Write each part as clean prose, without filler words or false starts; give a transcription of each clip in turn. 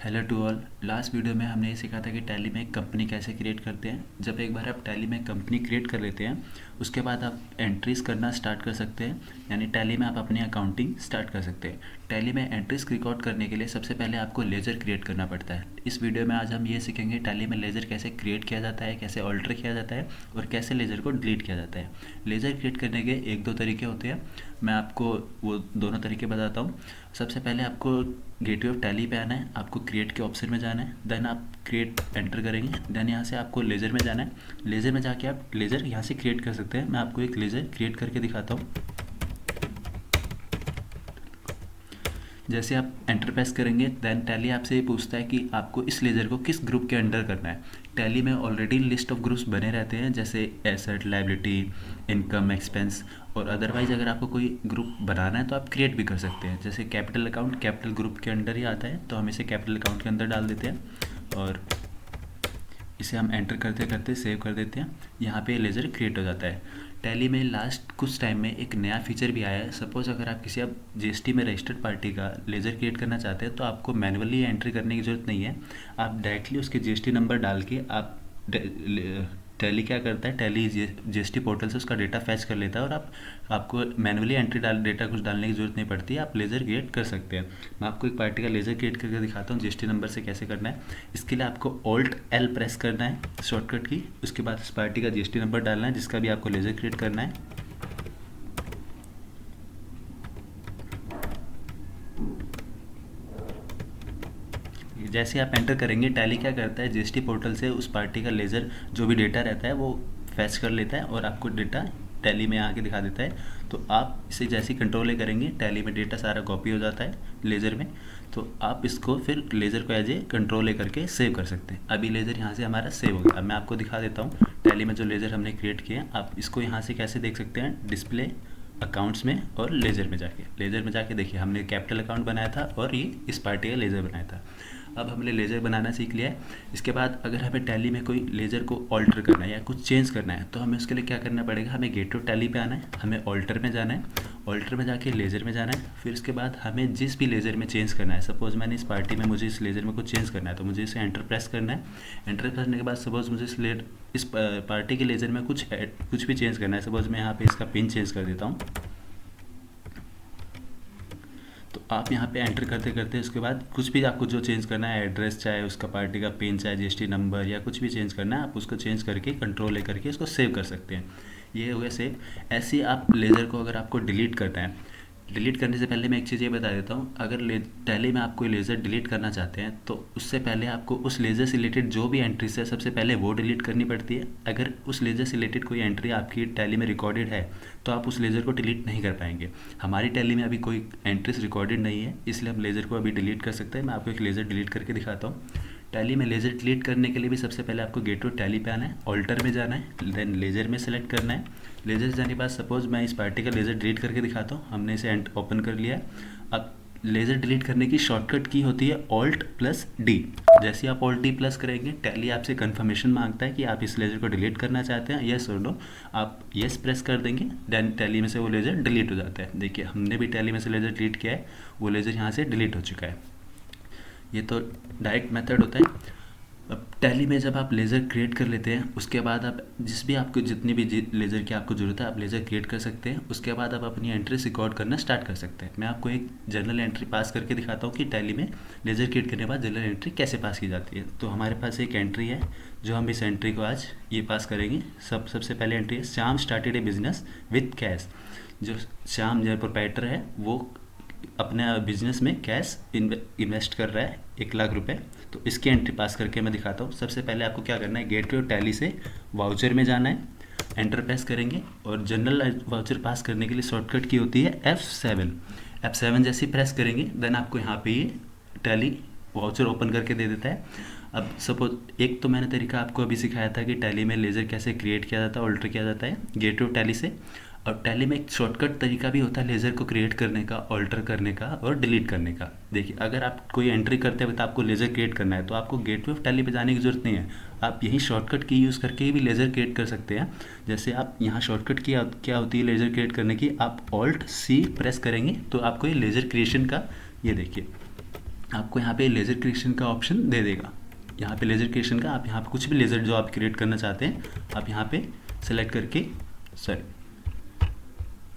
Hello to all. Last video में हमने ये सीखा था कि टैली में एक कंपनी कैसे क्रिएट करते हैं। जब एक बार आप टैली में कंपनी क्रिएट कर लेते हैं उसके बाद आप एंट्रीज करना स्टार्ट कर सकते हैं, यानी टैली में आप अपनी अकाउंटिंग स्टार्ट कर सकते हैं। टैली में एंट्रीज रिकॉर्ड करने के लिए सबसे पहले आपको लेजर क्रिएट करना पड़ता है। इस वीडियो में आज हम ये सीखेंगे टैली में लेजर कैसे क्रिएट किया जाता है, कैसे ऑल्टर किया जाता है और कैसे लेजर को डिलीट किया जाता है। लेजर क्रिएट करने के एक दो तरीके होते हैं, मैं आपको वो दोनों तरीके बताता हूँ। सबसे पहले आपको गेटवे ऑफ टैली पे आना है, आपको क्रिएट के ऑप्शन में जाना है, देन आप क्रिएट एंटर करेंगे, देन यहाँ से आपको लेज़र में जाना है। लेज़र में जाके आप लेज़र यहाँ से क्रिएट कर सकते हैं। मैं आपको एक लेज़र क्रिएट करके दिखाता हूँ। जैसे आप एंटर प्रेस करेंगे देन टैली आपसे ये पूछता है कि आपको इस लेज़र को किस ग्रुप के अंडर करना है। टैली में ऑलरेडी लिस्ट ऑफ ग्रुप्स बने रहते हैं, जैसे एसेट, लायबिलिटी, इनकम, एक्सपेंस, और अदरवाइज़ अगर आपको कोई ग्रुप बनाना है तो आप क्रिएट भी कर सकते हैं। जैसे कैपिटल अकाउंट कैपिटल ग्रुप के अंडर ही आता है, तो हम इसे कैपिटल अकाउंट के अंदर डाल देते हैं और इसे हम एंटर करते करते सेव कर देते हैं। यहाँ पे लेज़र क्रिएट हो जाता है। टैली में लास्ट कुछ टाइम में एक नया फीचर भी आया है। सपोज़ अगर आप किसी आप जीएसटी में रजिस्टर्ड पार्टी का लेज़र क्रिएट करना चाहते हैं तो आपको मैनुअली एंट्री करने की ज़रूरत नहीं है। आप डायरेक्टली उसके जीएसटी नंबर डाल के आप टैली क्या करता है, टैली जीएसटी पोर्टल से उसका डेटा फैच कर लेता है और आपको मैनुअली एंट्री डेटा कुछ डालने की ज़रूरत नहीं पड़ती है, आप लेज़र क्रिएट कर सकते हैं। मैं आपको एक पार्टी का लेज़र क्रिएट करके दिखाता हूँ जीएसटी नंबर से कैसे करना है। इसके लिए आपको ऑल्ट एल प्रेस करना है शॉर्टकट की, उसके बाद इस पार्टी का जीएसटी नंबर डालना है जिसका भी आपको लेज़र क्रिएट करना है। जैसे आप एंटर करेंगे टैली क्या करता है, जीएसटी पोर्टल से उस पार्टी का लेज़र जो भी डेटा रहता है वो फैच कर लेता है और आपको डेटा टैली में आके दिखा देता है। तो आप इसे जैसे ही कंट्रोल करेंगे टैली में डेटा सारा कॉपी हो जाता है लेज़र में, तो आप इसको फिर लेज़र को एज ए कंट्रोल करके सेव कर सकते हैं। अभी लेज़र यहाँ से हमारा सेव हो गया। अब मैं आपको दिखा देता हूँ टैली में जो लेज़र हमने क्रिएट किया। आप इसको यहाँ से कैसे देख सकते हैं, डिस्प्ले, अकाउंट्स में और लेज़र में जाके देखिए हमने कैपिटल अकाउंट बनाया था और ये इस पार्टी का लेज़र बनाया था। अब हमने लेज़र बनाना सीख लिया है। इसके बाद अगर हमें टैली में कोई लेज़र को ऑल्टर करना है या कुछ चेंज करना है तो हमें उसके लिए क्या करना पड़ेगा, हमें गेट टू टैली पे आना है, हमें ऑल्टर में जाना है, ऑल्टर में जाके लेज़र में जाना है। फिर उसके बाद हमें जिस भी लेज़र में चेंज करना है, सपोज़ मैंने इस पार्टी में मुझे इस लेज़र में कुछ चेंज करना है तो मुझे इसे एंटर प्रेस करना है। एंटर करने के बाद सपोज़ मुझे इस पार्टी के लेज़र में कुछ भी चेंज करना है। सपोज़ मैं यहाँ पे इसका पिन चेंज कर देता हूँ, तो आप यहाँ पे एंटर करते करते उसके बाद कुछ भी आपको जो चेंज करना है, एड्रेस चाहे उसका पार्टी का पिन चाहे जीएसटी नंबर या कुछ भी चेंज करना है, आप उसको चेंज करके कंट्रोल ले करके इसको सेव कर सकते हैं। ये हो गया सेव। ऐसे ही आप लेज़र को अगर आपको डिलीट करना है, डिलीट करने से पहले मैं एक चीज़ ये बता देता हूँ, अगर टैली में आप कोई लेज़र डिलीट करना चाहते हैं तो उससे पहले आपको उस लेज़र से रिलेटेड जो भी एंट्रीज है सबसे पहले वो डिलीट करनी पड़ती है। अगर उस लेज़र से रिलेटेड कोई एंट्री आपकी टैली में रिकॉर्डेड है तो आप उस लेज़र को डिलीट नहीं कर पाएंगे। हमारी टैली में अभी कोई एंट्रीज रिकॉर्डेड नहीं है, इसलिए हम लेज़र को अभी डिलीट कर सकते हैं। मैं आपको एक लेज़र डिलीट करके दिखाता हूँ। टैली में लेज़र डिलीट करने के लिए भी सबसे पहले आपको गेट टू टैली पे आना है, ऑल्टर में जाना है, देन लेज़र में सेलेक्ट करना है। लेज़र से जाने के बाद सपोज़ मैं इस पार्टी का लेज़र डिलीट करके दिखाता हूँ। हमने इसे ओपन कर लिया। अब लेज़र डिलीट करने की शॉर्टकट की होती है ऑल्ट प्लस डी। जैसे आप ऑल्ट डी प्लस करेंगे टैली आपसे कन्फर्मेशन मांगता है कि आप इस लेज़र को डिलीट करना चाहते हैं, येस और नो। आप येस प्रेस कर देंगे देन टैली में से वो लेज़र डिलीट हो जाता है। देखिए हमने भी टैली में से लेज़र डिलीट किया है, वो लेज़र यहाँ से डिलीट हो चुका है। ये तो डायरेक्ट मेथड होता है। अब टैली में जब आप लेज़र क्रिएट कर लेते हैं उसके बाद आप जितनी भी लेज़र की आपको ज़रूरत है आप लेज़र क्रिएट कर सकते हैं। उसके बाद आप अपनी एंट्री रिकॉर्ड करना स्टार्ट कर सकते हैं। मैं आपको एक जनरल एंट्री पास करके दिखाता हूँ कि टैली में लेज़र क्रिएट करने के बाद जनरल एंट्री कैसे पास की जाती है। तो हमारे पास एक एंट्री है जो हम इस एंट्री को आज ये पास करेंगे। सबसे पहले एंट्री है, Shyam started a business with cash. जो श्याम जो प्रोप्राइटर है वो अपने बिजनेस में कैश इन्वेस्ट कर रहा है 1,00,000 रुपये। तो इसकी एंट्री पास करके मैं दिखाता हूँ। सबसे पहले आपको क्या करना है, गेटवे ऑफ टैली से वाउचर में जाना है, एंटर प्रेस करेंगे और जनरल वाउचर पास करने के लिए शॉर्टकट की होती है F7 जैसे प्रेस करेंगे देन आपको यहाँ पे ये टैली वाउचर ओपन करके दे देता है। अब सपोज एक तो मैंने तरीका आपको अभी सिखाया था कि टैली में लेज़र कैसे क्रिएट किया जाता है, ऑल्टर किया जाता है गेटवे ऑफ टैली से। और टैली में एक शॉर्टकट तरीका भी होता है लेज़र को क्रिएट करने का, ऑल्टर करने का और डिलीट करने का। देखिए अगर आप कोई एंट्री करते वक्त आपको लेज़र क्रिएट करना है तो आपको गेटवे ऑफ टैली पे जाने की ज़रूरत नहीं है, आप यही शॉर्टकट की यूज़ करके भी लेज़र क्रिएट कर सकते हैं। जैसे आप यहाँ शॉर्टकट की क्या होती है लेज़र क्रिएट करने की, आप ऑल्ट सी प्रेस करेंगे तो आपको ये लेज़र क्रिएशन का ये देखिए आपको यहाँ पे लेज़र क्रिएशन का ऑप्शन दे देगा। यहाँ पे लेज़र क्रिएशन का आप यहाँ पे कुछ भी लेज़र जो आप क्रिएट करना चाहते हैं आप यहाँ पे सेलेक्ट करके, सॉरी,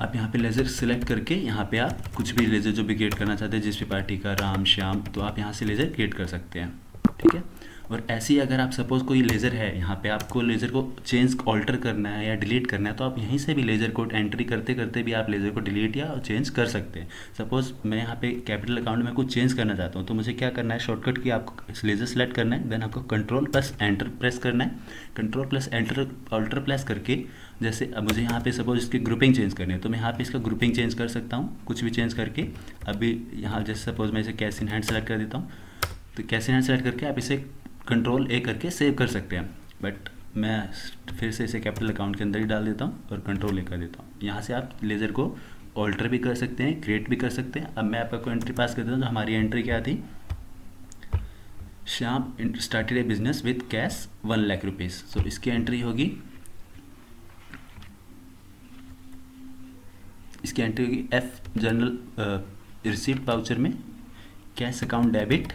आप यहाँ पे लेज़र सेलेक्ट करके यहाँ पे आप कुछ भी लेज़र जो भी क्रिएट करना चाहते हैं, जिस भी पार्टी का, राम श्याम, तो आप यहाँ से लेज़र क्रिएट कर सकते हैं। ठीक है। और ऐसे ही अगर आप सपोज़ कोई लेज़र है, यहाँ पे आपको लेज़र को चेंज ऑल्टर करना है या डिलीट करना है, तो आप यहीं से भी लेज़र कोड एंट्री करते करते भी आप लेज़र को डिलीट या चेंज कर सकते हैं। सपोज़ मैं यहाँ पे कैपिटल अकाउंट में कुछ चेंज करना चाहता हूँ, तो मुझे क्या करना है, शॉर्टकट की आपको लेज़र सेलेक्ट करना है, देन आपको कंट्रोल प्लस एंटर प्रेस करना है। Control plus enter alter press करके, जैसे अब मुझे यहाँ पे सपोज इसकी ग्रुपिंग चेंज करनी है, तो मैं यहाँ पे इसका ग्रुपिंग चेंज कर सकता हूँ, कुछ भी चेंज करके। अभी यहाँ जैसे सपोज मैं इसे कैश इन हैंड सेलेक्ट कर देता हूँ, तो कैश इन हैंड सेलेक्ट करके आप इसे कंट्रोल ए करके सेव कर सकते हैं। बट मैं फिर से इसे कैपिटल अकाउंट के अंदर ही डाल देता हूँ और कंट्रोल ए कर देता हूँ। यहाँ से आप लेज़र को ऑल्टर भी कर सकते हैं, क्रिएट भी कर सकते हैं। अब मैं आपको एंट्री पास कर देता हूँ। तो हमारी एंट्री क्या थी, Shyam started a business with cash 1 lakh rupees. So इसकी एंट्री होगी, इसकी एंट्री होगी एफ जनरल रिसीप्ट वाउचर में कैश अकाउंट डेबिट,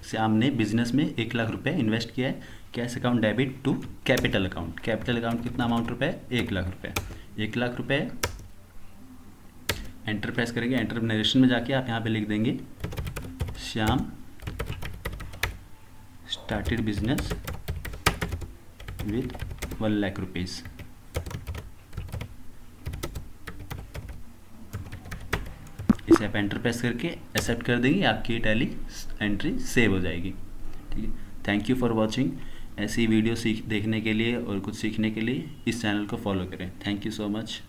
श्याम ने बिजनेस में 1 लाख रुपए इन्वेस्ट किया है, cash account debit to capital account. Capital account कितना अमाउंट रुपए, 1 लाख रुपए। 1 लाख रुपए एंटर प्रेस करेंगे। एंटर नरेशन में जाके आप यहाँ पे लिख देंगे Shyam started business with 1 lakh rupees. इसे आप एंटर प्रेस करके एक्सेप्ट कर देंगे, आपकी टैली एंट्री सेव हो जाएगी। ठीक है। Thank you for watching. ऐसी वीडियो देखने के लिए और कुछ सीखने के लिए इस चैनल को फॉलो करें। Thank you so much.